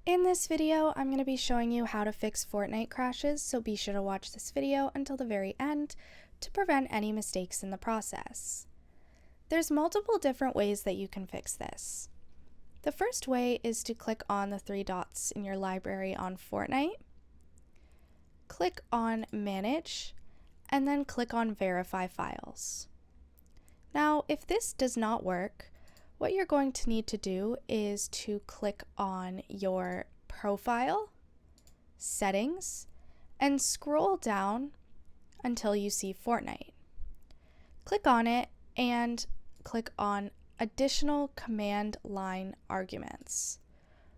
In this video, I'm going to be showing you how to fix Fortnite crashes, so be sure to watch this video until the very end to prevent any mistakes in the process. There's multiple different ways that you can fix this. The first way is to click on the three dots in your library on Fortnite, click on Manage, and then click on Verify Files. Now, if this does not work, what you're going to need to do is to click on your profile, settings, and scroll down until you see Fortnite. Click on it and click on Additional Command Line Arguments.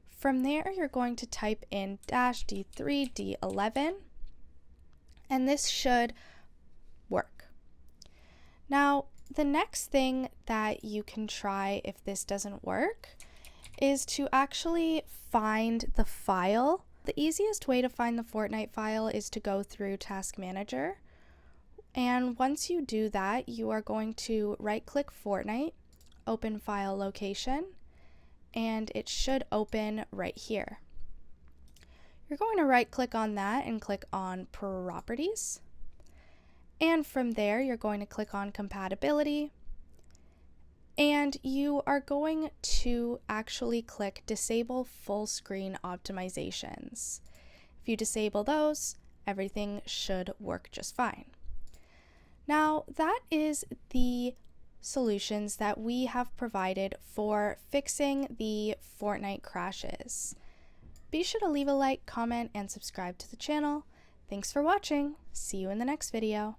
From there, you're going to type in -D3, D11, and this should work. Now, the next thing that you can try if this doesn't work is to actually find the file. The easiest way to find the Fortnite file is to go through Task Manager. And once you do that, you are going to right-click Fortnite, open File Location, and it should open right here. You're going to right-click on that and click on Properties. And from there, you're going to click on Compatibility, and you are going to actually click Disable Full Screen Optimizations. If you disable those, everything should work just fine. Now, that is the solutions that we have provided for fixing the Fortnite crashes. Be sure to leave a like, comment, and subscribe to the channel. Thanks for watching. See you in the next video.